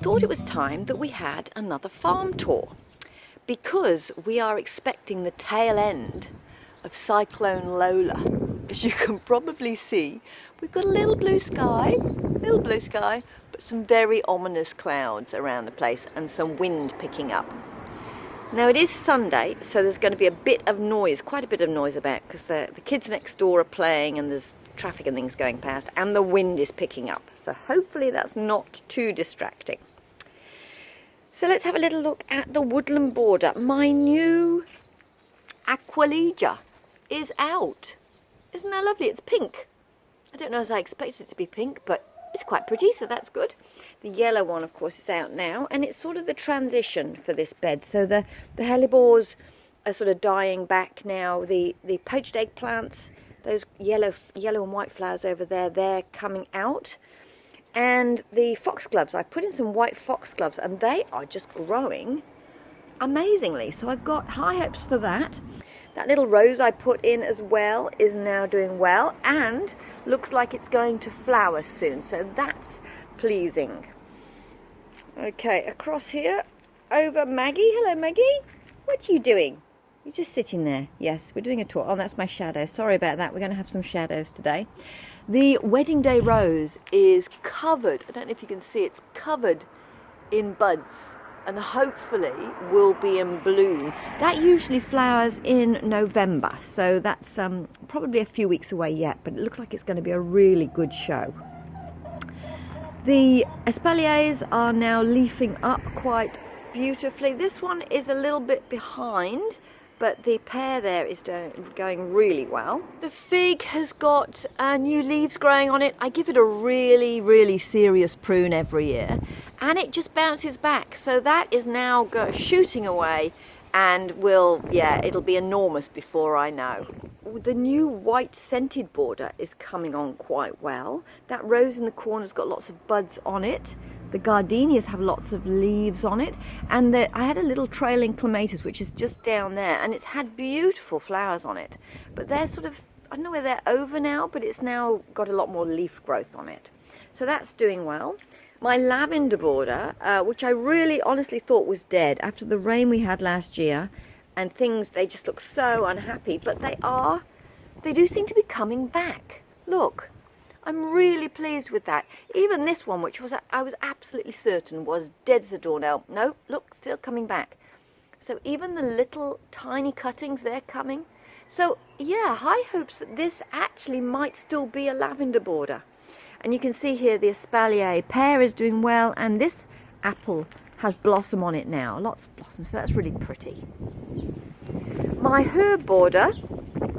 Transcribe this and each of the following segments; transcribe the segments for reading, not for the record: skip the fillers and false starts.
thought it was time that we had another farm tour, because we are expecting the tail end of Cyclone Lola. As you can probably see, we've got a little blue sky, but some very ominous clouds around the place and some wind picking up. Now it is Sunday, so there's going to be a bit of noise, quite a bit of noise about, because the kids next door are playing and there's traffic and things going past and the wind is picking up. So hopefully that's not too distracting. So let's have a little look at the woodland border. My new Aquilegia is out. Isn't that lovely? It's pink. I don't know as I expected it to be pink, but it's quite pretty, so that's good. The yellow one, of course, is out now, and it's sort of the transition for this bed. So the hellebores are sort of dying back now. The poached eggplants, those yellow and white flowers over there, they're coming out. And the foxgloves, I put in some white foxgloves, and they are just growing amazingly. So I've got high hopes for that. That little rose I put in as well is now doing well and looks like it's going to flower soon, so that's pleasing. Okay, across here over Maggie. Hello Maggie, what are you doing? You're just sitting there. Yes, we're doing a tour. Oh, that's my shadow. Sorry about that. We're going to have some shadows today. The wedding day rose is covered, I don't know if you can see, it's covered in buds and hopefully will be in bloom. That usually flowers in November, so that's probably a few weeks away yet, but it looks like it's going to be a really good show. The espaliers are now leafing up quite beautifully. This one is a little bit behind, but the pear there is going really well. The fig has got new leaves growing on it. I give it a really serious prune every year, and it just bounces back. So that is now shooting away, and it'll be enormous before I know. The new white scented border is coming on quite well. That rose in the corner's got lots of buds on it. The gardenias have lots of leaves on it, and I had a little trailing clematis which is just down there, and it's had beautiful flowers on it, but they're sort of, I don't know whether they're over now, but it's now got a lot more leaf growth on it, so that's doing well. My lavender border, which I really honestly thought was dead after the rain we had last year and things, they just look so unhappy, but they do seem to be coming back. Look, I'm really pleased with that. Even this one, which I was absolutely certain was dead as a doornail. No, look, still coming back. So even the little tiny cuttings, they're coming. So yeah, high hopes that this actually might still be a lavender border. And you can see here the espalier pear is doing well, and this apple has blossom on it now, lots of blossom, so that's really pretty. My herb border,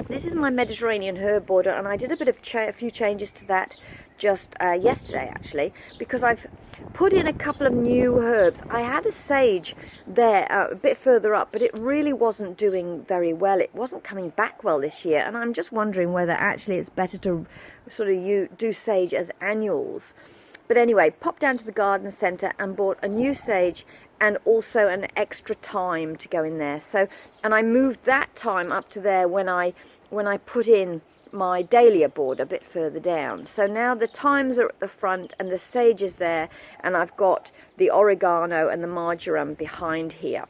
this is my Mediterranean herb border, and I did a few changes to that just yesterday actually, because I've put in a couple of new herbs. I had a sage there a bit further up, but it really wasn't doing very well. It wasn't coming back well this year, and I'm just wondering whether actually it's better to sort of do sage as annuals. But anyway, popped down to the garden centre and bought a new sage and also an extra thyme to go in there. So, and I moved that thyme up to there when I put in my dahlia border a bit further down. So now the thymes are at the front and the sage is there, and I've got the oregano and the marjoram behind here.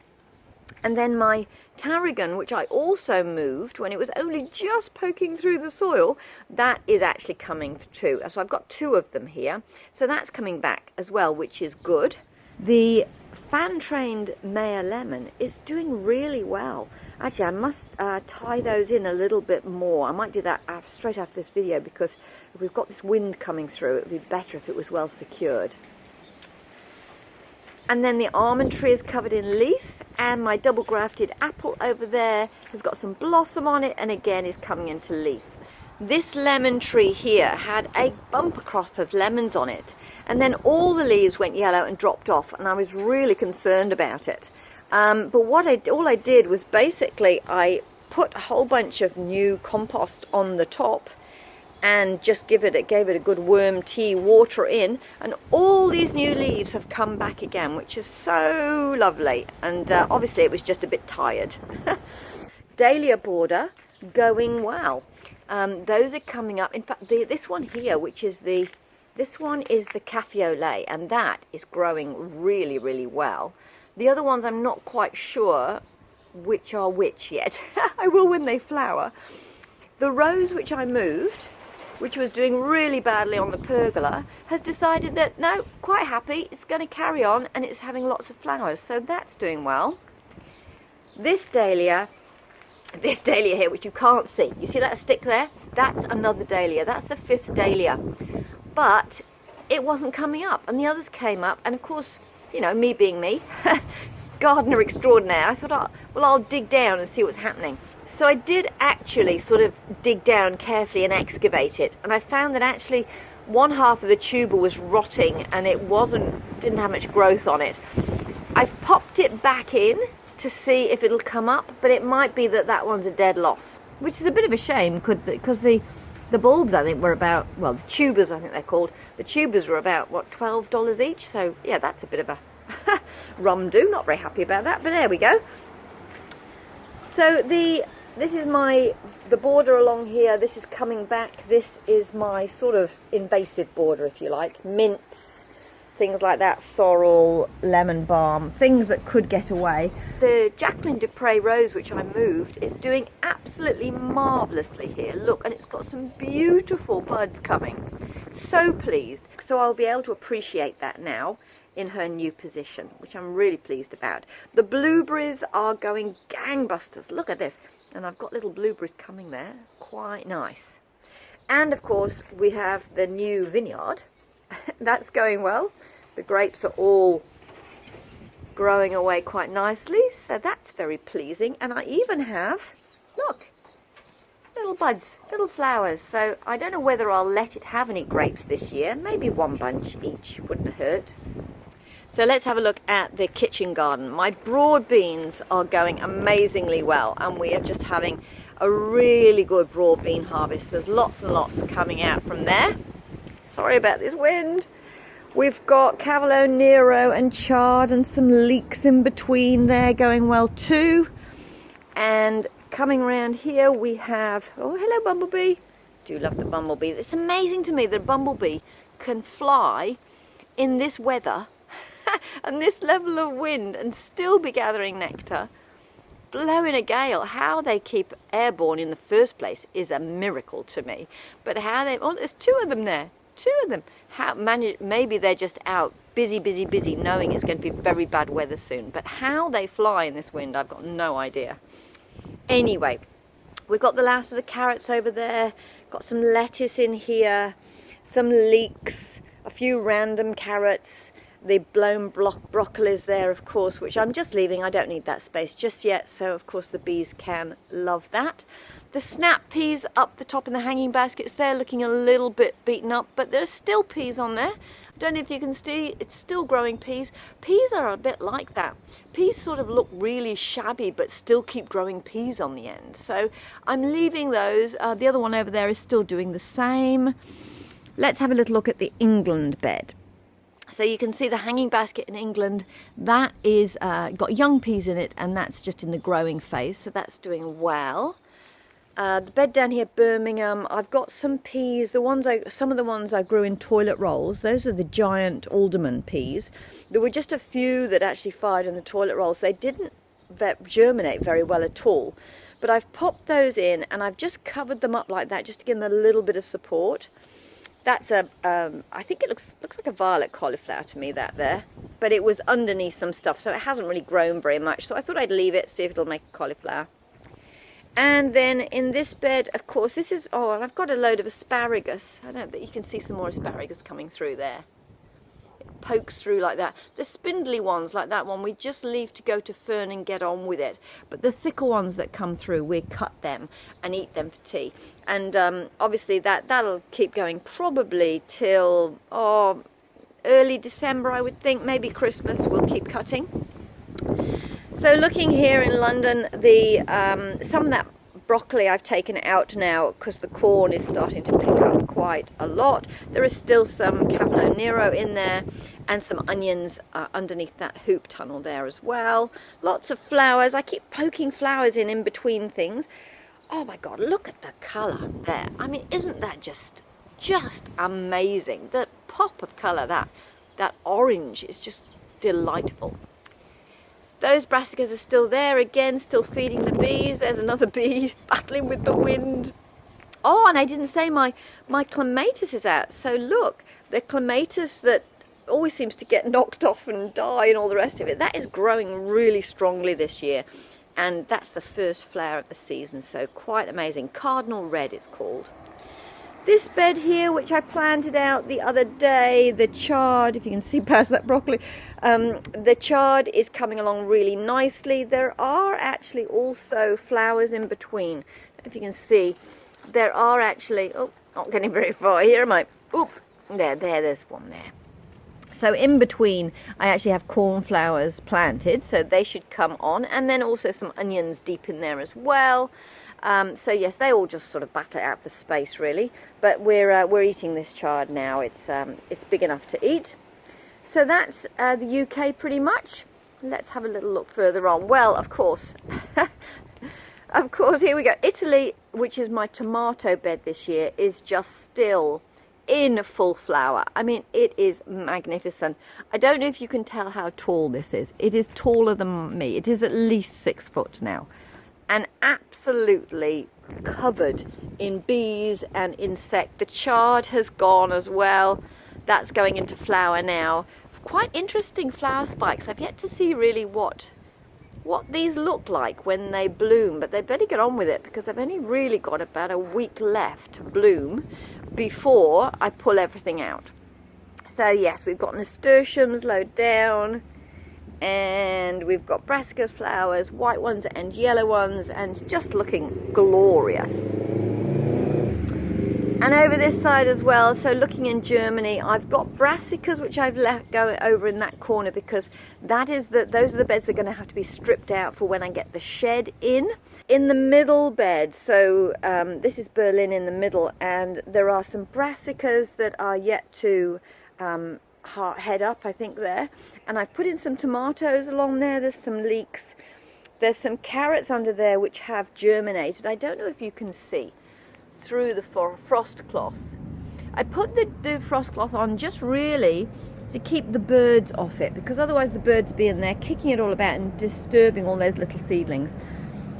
And then my tarragon, which I also moved when it was only just poking through the soil, that is actually coming too. So I've got two of them here. So that's coming back as well, which is good. The fan-trained Mayor Lemon is doing really well. Actually, I must tie those in a little bit more. I might do that straight after this video, because if we've got this wind coming through, it would be better if it was well secured. And then the almond tree is covered in leaf, and my double grafted apple over there has got some blossom on it, and again is coming into leaf. This lemon tree here had a bumper crop of lemons on it, and then all the leaves went yellow and dropped off, and I was really concerned about it. But all I did was basically I put a whole bunch of new compost on the top and just gave it a good worm tea water in, and all these new leaves have come back again, which is so lovely. And obviously it was just a bit tired. Dahlia border going well. Those are coming up. In fact, this one here, which is the This one is the cafe and that is growing really, really well. The other ones I'm not quite sure which are which yet. I will when they flower. The rose which I moved, which was doing really badly on the pergola, has decided that no, quite happy, it's going to carry on and it's having lots of flowers, so that's doing well. This dahlia here, which you can't see, you see that stick there? That's another dahlia, that's the 5th dahlia. But it wasn't coming up, and the others came up, and of course, you know, me being me, gardener extraordinaire, I thought, oh, well, I'll dig down and see what's happening. So I did actually sort of dig down carefully and excavate it, and I found that actually one half of the tuber was rotting and it didn't have much growth on it. I've popped it back in to see if it'll come up, but it might be that that one's a dead loss, which is a bit of a shame because the bulbs, I think, were about, well, the tubers, I think they're called, the tubers were about, what, $12 each, so yeah, that's a bit of a rum-do, not very happy about that, but there we go. So this is the border along here, this is coming back, this is my sort of invasive border, if you like, mints, things like that, sorrel, lemon balm, things that could get away. The Jacqueline du Pré rose, which I moved, is doing absolutely marvellously here, look, and it's got some beautiful buds coming, so pleased. So I'll be able to appreciate that now in her new position, which I'm really pleased about. The blueberries are going gangbusters, look at this. And I've got little blueberries coming there, quite nice. And of course we have the new vineyard, that's going well. The grapes are all growing away quite nicely, so that's very pleasing. And I even have, look, little buds, little flowers. So I don't know whether I'll let it have any grapes this year, maybe one bunch each, wouldn't hurt. So let's have a look at the kitchen garden. My broad beans are going amazingly well, and we are just having a really good broad bean harvest. There's lots and lots coming out from there. Sorry about this wind. We've got Cavolo, Nero and Chard and some leeks in between there going well too. And coming around here we have, oh hello bumblebee. Do love the bumblebees. It's amazing to me that a bumblebee can fly in this weather and this level of wind and still be gathering nectar, blowing a gale. How they keep airborne in the first place is a miracle to me. But how they, oh, there's 2 of them there, 2 of them. How maybe they're just out busy, knowing it's going to be very bad weather soon. But how they fly in this wind, I've got no idea. Anyway, we've got the last of the carrots over there, got some lettuce in here, some leeks, a few random carrots, the blown broccolis there, of course, which I'm just leaving. I don't need that space just yet, so of course the bees can love that. The snap peas up the top in the hanging baskets, they're looking a little bit beaten up, but there's still peas on there. I don't know if you can see, it's still growing peas. Peas are a bit like that. Peas sort of look really shabby, but still keep growing peas on the end. So I'm leaving those. The other one over there is still doing the same. Let's have a little look at the England bed. So you can see the hanging basket in England, that is got young peas in it, and that's just in the growing phase, so that's doing well. The bed down here, Birmingham, I've got some peas. Some of the ones I grew in toilet rolls, those are the giant alderman peas. There were just a few that actually fired in the toilet rolls. They didn't germinate very well at all, but I've popped those in and I've just covered them up like that just to give them a little bit of support. That's I think it looks like a violet cauliflower to me, that there, but it was underneath some stuff, so it hasn't really grown very much, so I thought I'd leave it, see if it'll make a cauliflower. And then in this bed, of course, this is, oh, and I've got a load of asparagus. I don't know that you can see some more asparagus coming through there. It pokes through like that. The spindly ones, like that one, we just leave to go to fern and get on with it. But the thicker ones that come through, we cut them and eat them for tea. And obviously that'll keep going probably till early December, I would think. Maybe Christmas we'll keep cutting. So looking here in London, some of that broccoli I've taken out now because the corn is starting to pick up quite a lot. There is still some Cavolo Nero in there and some onions underneath that hoop tunnel there as well. Lots of flowers. I keep poking flowers in between things. Oh my God, look at the colour there. I mean, isn't that just just amazing. The pop of colour, that orange is just delightful. Those brassicas are still there again, still feeding the bees. There's another bee battling with the wind. Oh, and I didn't say my clematis is out. So look, the clematis that always seems to get knocked off and die and all the rest of it, that is growing really strongly this year. And that's the first flower of the season, so quite amazing. Cardinal red it's called. This bed here, which I planted out the other day, the chard, if you can see past that broccoli, the chard is coming along really nicely. There are actually also flowers in between. If you can see, there are actually, oh, not getting very far here, am I? Oop, there's one there. So in between, I actually have cornflowers planted, so they should come on, and then also some onions deep in there as well. So yes, they all just sort of battle it out for space, really. But we're eating this chard now. It's big enough to eat. So that's the UK pretty much. Let's have a little look further on. Well, of course, of course, here we go. Italy, which is my tomato bed this year, is just still in full flower. I mean, it is magnificent. I don't know if you can tell how tall this is. It is taller than me. It is at least 6 foot now, and absolutely covered in bees and insect. The chard has gone as well. That's going into flower now. Quite interesting flower spikes. I've yet to see really what these look like when they bloom, but they better get on with it because they've only really got about a week left to bloom before I pull everything out. So yes, we've got nasturtiums low down, and we've got brassicas flowers, white ones and yellow ones, and just looking glorious. And over this side as well, so looking in Germany, I've got brassicas which I've left go over in that corner because those are the beds that are going to have to be stripped out for when I get the shed in. In the middle bed, so this is Berlin in the middle, and there are some brassicas that are yet to head up, I think, there. And I've put in some tomatoes along there. There's some leeks. There's some carrots under there which have germinated. I don't know if you can see through the frost cloth. I put the frost cloth on just really to keep the birds off it, because otherwise the birds would be in there kicking it all about and disturbing all those little seedlings.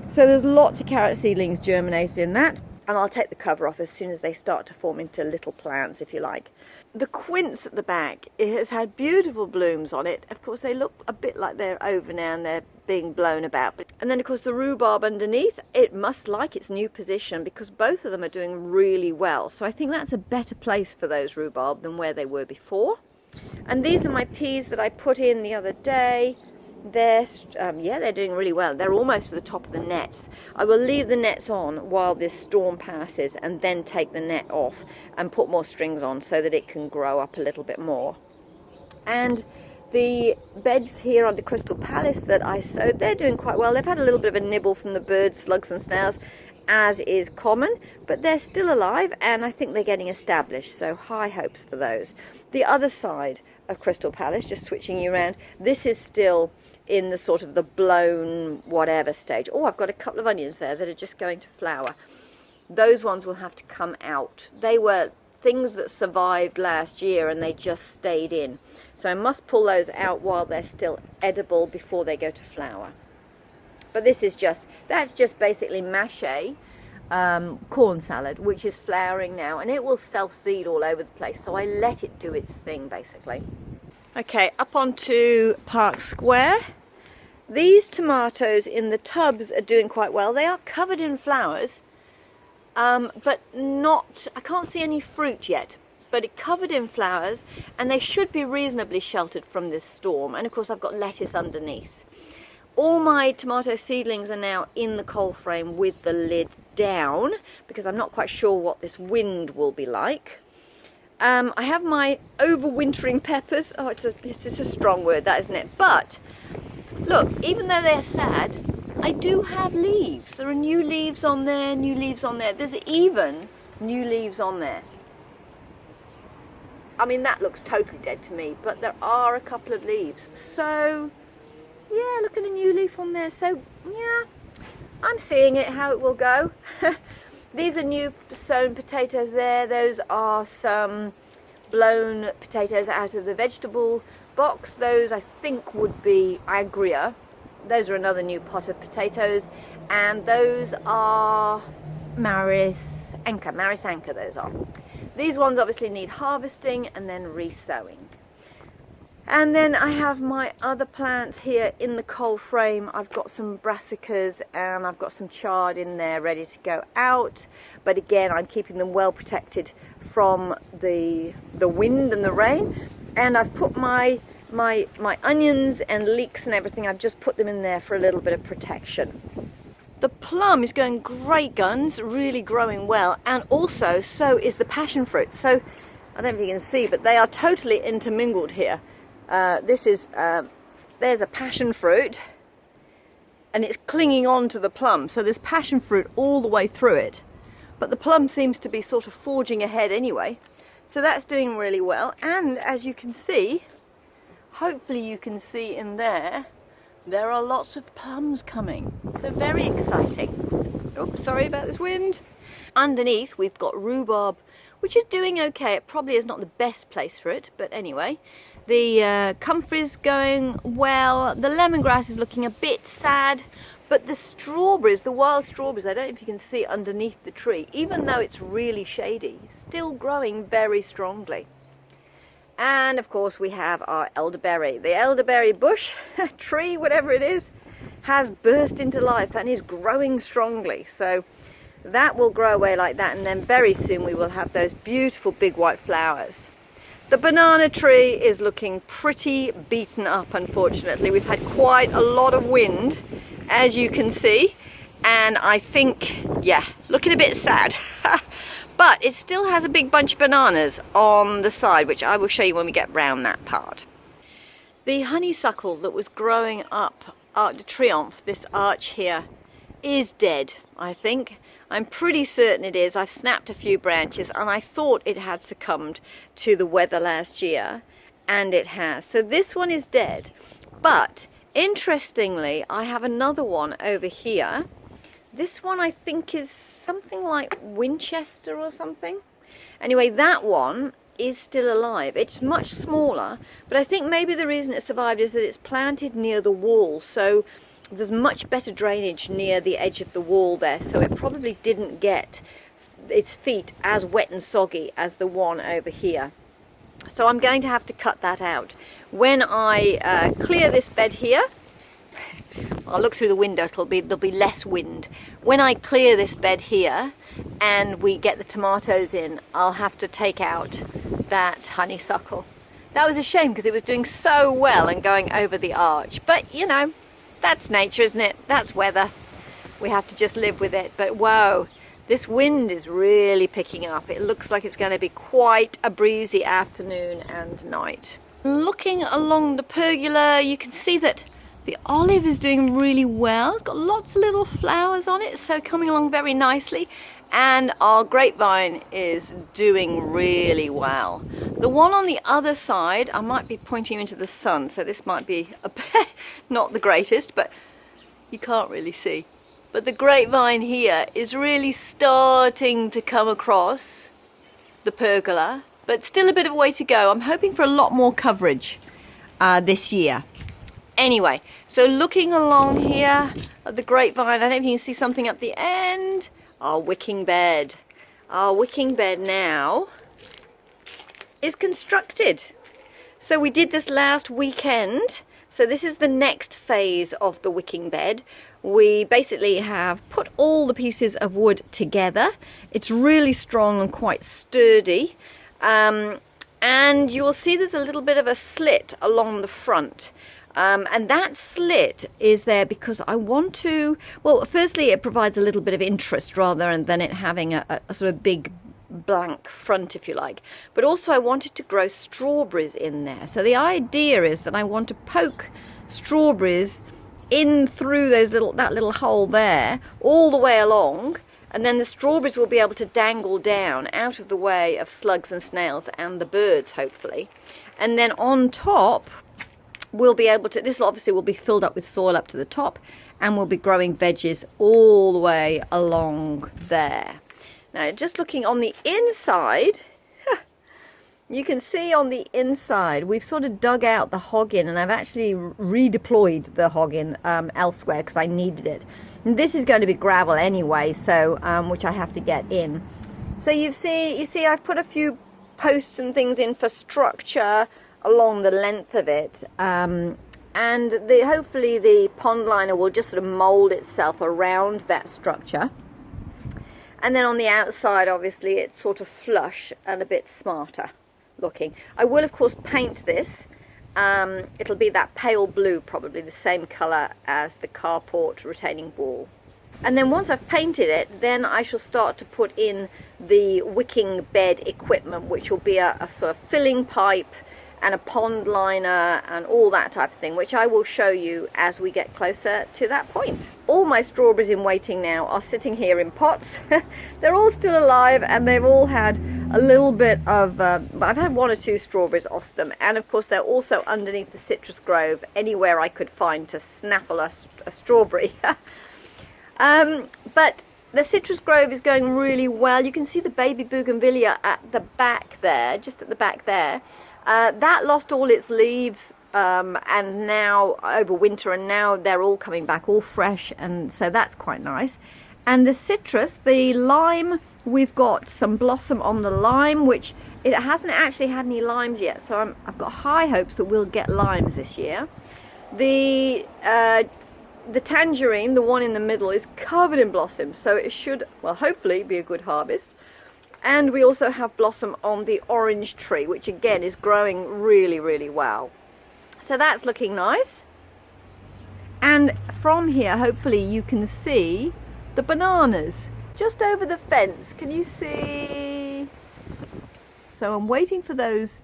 So there's lots of carrot seedlings germinated in that, and I'll take the cover off as soon as they start to form into little plants, if you like. The quince at the back, it has had beautiful blooms on it. Of course, they look a bit like they're over now and they're being blown about. And then, of course, the rhubarb underneath, it must like its new position because both of them are doing really well. So I think that's a better place for those rhubarb than where they were before. And these are my peas that I put in the other day. They're doing really well. They're almost to the top of the nets. I will leave the nets on while this storm passes and then take the net off and put more strings on so that it can grow up a little bit more. And the beds here under Crystal Palace that I sowed, they're doing quite well. They've had a little bit of a nibble from the birds, slugs and snails, as is common, but they're still alive and I think they're getting established, so high hopes for those. The other side of Crystal Palace, just switching you around, this is still in the sort of the blown whatever stage. Oh, I've got a couple of onions there that are just going to flower. Those ones will have to come out. They were things that survived last year and they just stayed in. So I must pull those out while they're still edible before they go to flower. But that's just basically mâché corn salad, which is flowering now, and it will self-seed all over the place. So I let it do its thing, basically. Okay, up onto Park Square. These tomatoes in the tubs are doing quite well. They are covered in flowers, but I can't see any fruit yet, but it's covered in flowers, and they should be reasonably sheltered from this storm. And of course I've got lettuce underneath. All my tomato seedlings are now in the cold frame with the lid down, because I'm not quite sure what this wind will be like. I have my overwintering peppers. Oh, it's a strong word, that, isn't it? But look, even though they're sad, I do have leaves. There are new leaves on there, new leaves on there. There's even new leaves on there. I mean, that looks totally dead to me, but there are a couple of leaves. So, yeah, look at a new leaf on there. So, yeah, I'm seeing it, how it will go. These are new sown potatoes there. Those are some blown potatoes out of the vegetable box. Those I think would be agria. Those are another new pot of potatoes, and those are maris anka those are. These ones obviously need harvesting and then resowing. And then I have my other plants here in the cold frame. I've got some brassicas and I've got some chard in there ready to go out. But again, I'm keeping them well protected from the wind and the rain. And I've put my onions and leeks and everything, I've just put them in there for a little bit of protection. The plum is going great guns, really growing well, and also so is the passion fruit. So I don't know if you can see, but they are totally intermingled here. There's a passion fruit and it's clinging on to the plum, so there's passion fruit all the way through it, but the plum seems to be sort of forging ahead anyway, so that's doing really well. And as you can see, hopefully you can see in there, there are lots of plums coming, so very exciting. Oops, sorry about this wind. Underneath we've got rhubarb, which is doing okay. It probably is not the best place for it, but anyway. The comfrey's going well. The lemongrass is looking a bit sad, but the strawberries, the wild strawberries, I don't know if you can see underneath the tree, even though it's really shady, still growing very strongly. And of course we have our elderberry. The elderberry bush, tree, whatever it is, has burst into life and is growing strongly. So that will grow away like that, and then very soon we will have those beautiful big white flowers. The banana tree is looking pretty beaten up, unfortunately. We've had quite a lot of wind, as you can see, and I think, yeah, looking a bit sad. But it still has a big bunch of bananas on the side, which I will show you when we get round that part. The honeysuckle that was growing up Arc de Triomphe, this arch here, is dead, I think. I'm pretty certain it is. I've snapped a few branches and I thought it had succumbed to the weather last year, and it has. So this one is dead. But interestingly, I have another one over here. This one I think is something like Winchester or something. Anyway, that one is still alive. It's much smaller, but I think maybe the reason it survived is that it's planted near the wall. So there's much better drainage near the edge of the wall there, so it probably didn't get its feet as wet and soggy as the one over here. So I'm going to have to cut that out. When I clear this bed here, I'll look through the window, there'll be less wind. When I clear this bed here and we get the tomatoes in, I'll have to take out that honeysuckle. That was a shame because it was doing so well and going over the arch, but you know, that's nature, isn't it? That's weather. We have to just live with it. But whoa, this wind is really picking up. It looks like it's going to be quite a breezy afternoon and night. Looking along the pergola, you can see that the olive is doing really well. It's got lots of little flowers on it, so coming along very nicely. And our grapevine is doing really well. The one on the other side, I might be pointing you into the sun, so this might be not the greatest, but you can't really see. But the grapevine here is really starting to come across the pergola, but still a bit of a way to go. I'm hoping for a lot more coverage this year. Anyway, so looking along here at the grapevine, I don't know if you can see something at the end. Our wicking bed. Our wicking bed now is constructed. So we did this last weekend. So this is the next phase of the wicking bed. We basically have put all the pieces of wood together. It's really strong and quite sturdy. And you will see there's a little bit of a slit along the front. And that slit is there because I want to, well, firstly it provides a little bit of interest rather than it having a sort of big blank front, if you like. But also I wanted to grow strawberries in there. So the idea is that I want to poke strawberries in through that little hole there all the way along, and then the strawberries will be able to dangle down out of the way of slugs and snails and the birds, hopefully. And then on top we'll be able to, this obviously will be filled up with soil up to the top, and we'll be growing veggies all the way along there. Now, just looking on the inside, you can see on the inside, we've sort of dug out the hoggin, and I've actually redeployed the hoggin elsewhere because I needed it. And this is going to be gravel anyway, so which I have to get in. So you see I've put a few posts and things in for structure along the length of it. And hopefully the pond liner will just sort of mold itself around that structure. And then on the outside, obviously, it's sort of flush and a bit smarter looking. I will, of course, paint this. It'll be that pale blue, probably the same color as the carport retaining wall. And then once I've painted it, then I shall start to put in the wicking bed equipment, which will be a sort of filling pipe and a pond liner and all that type of thing, which I will show you as we get closer to that point. All my strawberries in waiting now are sitting here in pots. They're all still alive, and they've all had a little bit of, I've had 1 or 2 strawberries off them, and of course they're also underneath the citrus grove, anywhere I could find to snaffle a strawberry. But the citrus grove is going really well. You can see the baby bougainvillea at the back there, just at the back there. That lost all its leaves and now over winter, and now they're all coming back all fresh, and so that's quite nice. And the citrus, the lime, we've got some blossom on the lime, which it hasn't actually had any limes yet, so I've got high hopes that we'll get limes this year. The tangerine, the one in the middle, is covered in blossom, so it should, well, hopefully be a good harvest. And we also have blossom on the orange tree, which again is growing really, really well. So that's looking nice. And from here, hopefully you can see the bananas just over the fence. Can you see? So I'm waiting for those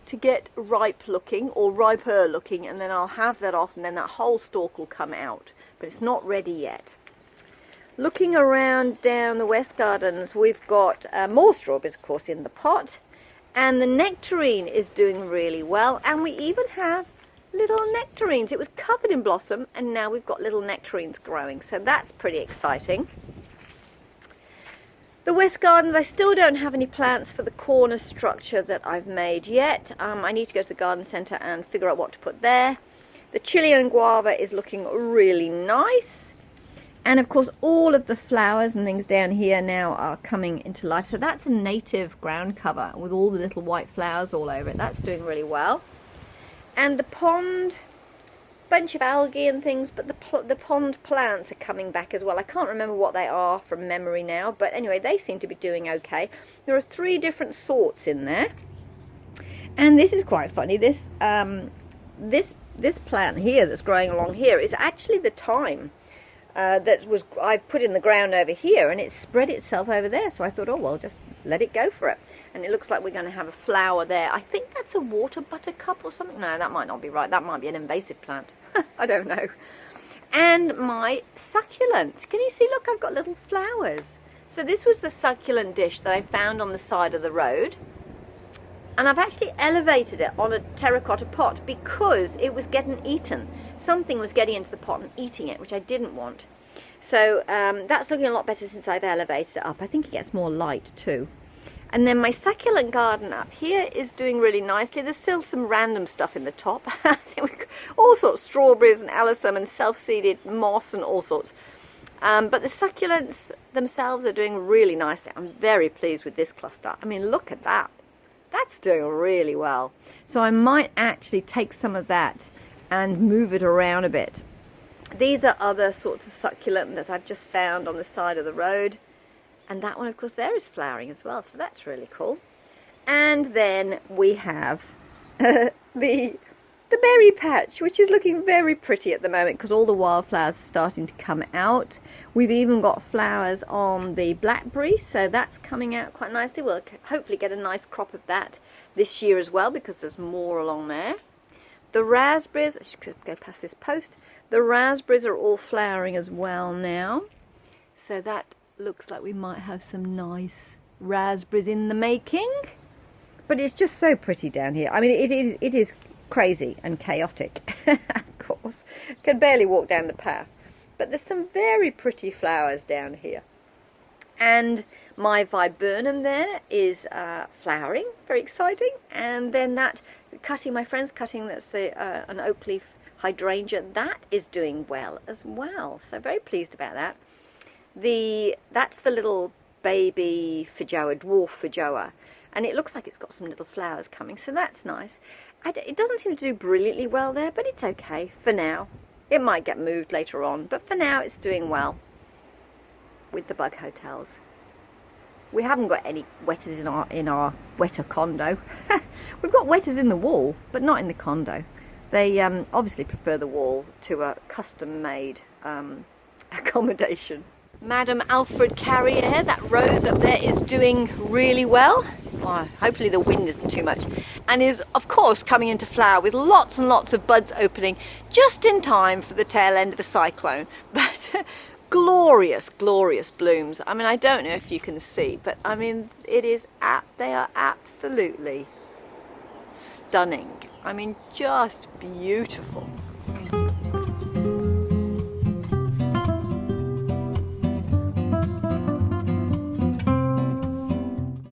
to get ripe looking, or riper looking, and then I'll have that off, and then that whole stalk will come out. But it's not ready yet. Looking around down the west gardens, we've got more strawberries, of course, in the pot, and the nectarine is doing really well, and we even have little nectarines. It was covered in blossom, and now we've got little nectarines growing, so that's pretty exciting. The west gardens, I still don't have any plants for the corner structure that I've made yet. I need to go to the garden centre and figure out what to put there. The Chilean guava is looking really nice. And of course, all of the flowers and things down here now are coming into life. So that's a native ground cover with all the little white flowers all over it. That's doing really well. And the pond, bunch of algae and things, but the pond plants are coming back as well. I can't remember what they are from memory now, but anyway, they seem to be doing okay. There are 3 different sorts in there. And this is quite funny. This plant here that's growing along here is actually the thyme. I've put in the ground over here, and it spread itself over there, so I thought, oh well, just let it go for it. And it looks like we're going to have a flower there. I think that's a water buttercup or something. No, that might not be right. That might be an invasive plant. I don't know. And my succulents, can you see? Look, I've got little flowers. So this was the succulent dish that I found on the side of the road, and I've actually elevated it on a terracotta pot because it was getting eaten. Something was getting into the pot and eating it, which I didn't want. So that's looking a lot better since I've elevated it up. I think it gets more light too. And then my succulent garden up here is doing really nicely. There's still some random stuff in the top. I think we've got all sorts, strawberries and alyssum and self-seeded moss and all sorts. But the succulents themselves are doing really nicely. I'm very pleased with this cluster. I mean, look at that. That's doing really well. So I might actually take some of that and move it around a bit. These are other sorts of succulent that I've just found on the side of the road. And that one, of course, there is flowering as well. So that's really cool. And then we have the berry patch, which is looking very pretty at the moment because all the wildflowers are starting to come out. We've even got flowers on the blackberry, so that's coming out quite nicely. We'll hopefully get a nice crop of that this year as well because there's more along there. The raspberries, I should go past this post. The raspberries are all flowering as well now. So that looks like we might have some nice raspberries in the making. But it's just so pretty down here. I mean, it is crazy and chaotic, of course. Can barely walk down the path. But there's some very pretty flowers down here. And My viburnum there is flowering, very exciting. And then that my friend's cutting, that's an oak leaf hydrangea, that is doing well as well. So very pleased about that. That's the little baby feijoa, dwarf feijoa, and it looks like it's got some little flowers coming, so that's nice. It doesn't seem to do brilliantly well there, but it's okay for now. It might get moved later on, but for now it's doing well with the bug hotels. We haven't got any wetters in our wetter condo. We've got wetters in the wall, but not in the condo. They obviously prefer the wall to a custom-made accommodation. Madam Alfred Carrier, that rose up there, is doing really well. Oh, hopefully the wind isn't too much. And is, of course, coming into flower with lots and lots of buds opening just in time for the tail end of a cyclone. But glorious, glorious blooms. I mean, I don't know if you can see, but I mean, they are absolutely stunning. I mean, just beautiful.